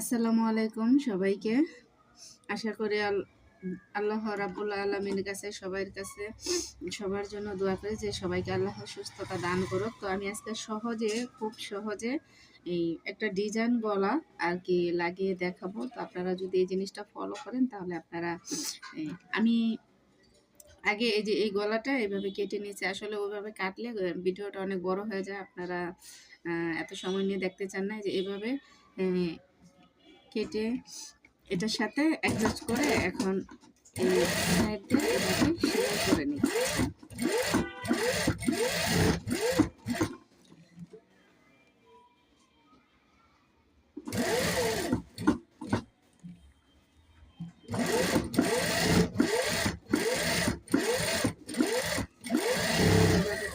আসসালামু আলাইকুম সবাইকে। আশা করি আল্লাহ রাব্বুল আলামিনের কাছে সবার জন্য দোয়া করি যে সবাইকে আল্লাহ সুস্থতা দান করুক। তো আমি আজকে খুব সহজে এই একটা ডিজাইন গলা আর কি লাগিয়ে দেখাবো। তো আপনারা যদি এই জিনিসটা ফলো করেন তাহলে আপনারা আমি আগে এই যে এই গলাটা এভাবে কেটে নিয়েছি। আসলে ওইভাবে কাটলে ভিডিওটা অনেক বড় হয়ে যায়। আপনারা এত সময় নিয়ে দেখতে চান না। যে এভাবে কেটে এটার সাথে অ্যাডজাস্ট করে এখন এই সাইড দিয়ে এভাবে সেলাই করে নিচ্ছি।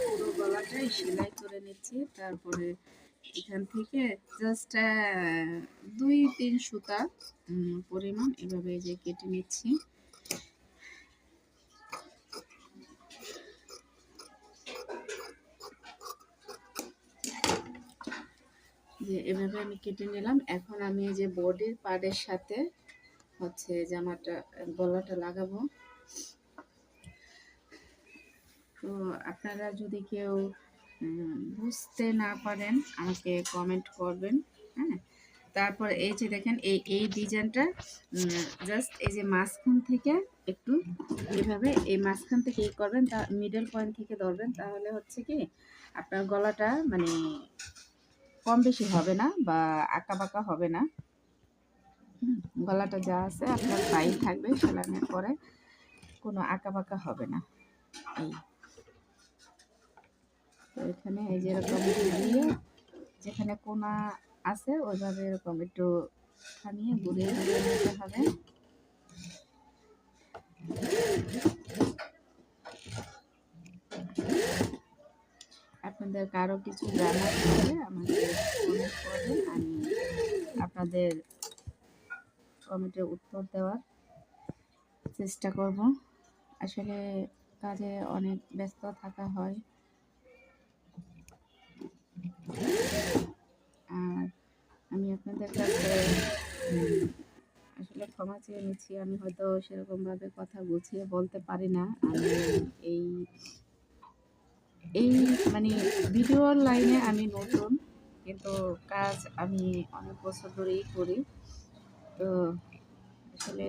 পুরো গলাটাই সেলাই করে নিচ্ছি। তারপরে এখান থেকে জাস্ট 2-3 সুতা পরিমাণ এভাবে যে কেটে নিচ্ছি। যে এভাবে আমি কেটে নিলাম। এখন আমি এই যে বডির পার্টের সাথে হচ্ছে জামাটা গলাটা লাগাবো। তো আপনারা যদি কেউ বুঝতে না পারেন আমাকে কমেন্ট করবেন। হ্যাঁ, তারপর এই যে দেখেন এই ডিজাইনটা জাস্ট এই যে মাঝখান থেকে একটু এভাবে এই মাঝখান থেকে করবেন, তা মিডল পয়েন্ট থেকে ধরবেন। তাহলে হচ্ছে কি আপনার গলাটা মানে কম বেশি হবে না বা আঁকা বাঁকা হবে না। গলাটা যা আছে আপনার টাই থাকবে, সেলাইয়ের পরে কোনো আঁকা বাঁকা হবে না। এই তো এখানে এই যে এরকম দিয়ে যেখানে কোনা আছে ওইভাবে এরকম একটু খানিয়ে ঘুরিয়ে ঘুরিয়ে নিতে হবে। আপনাদের কারো কিছু জানার থাকলে আমাকে কমেন্ট করবেন, আমি আপনাদের কমেন্টে উত্তর দেওয়ার চেষ্টা করব। আসলে কাজে অনেক ব্যস্ত থাকা হয়, আর আমি আপনাদের কাছে আসলে ক্ষমা চেয়ে নিচ্ছি। আমি হয়তো সেরকমভাবে কথা গুছিয়ে বলতে পারি না। আমি এই এই মানে ভিডিওর লাইনে আমি নতুন, কিন্তু কাজ আমি অনেক বছর ধরেই করি। তো আসলে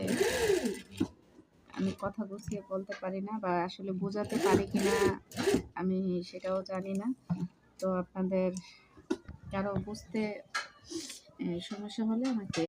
আমি কথা গুছিয়ে বলতে পারি না বা আসলে বোঝাতে পারি কিনা আমি সেটাও জানি না। তো আপনাদের কারো বুঝতে সমস্যা হলে আমাকে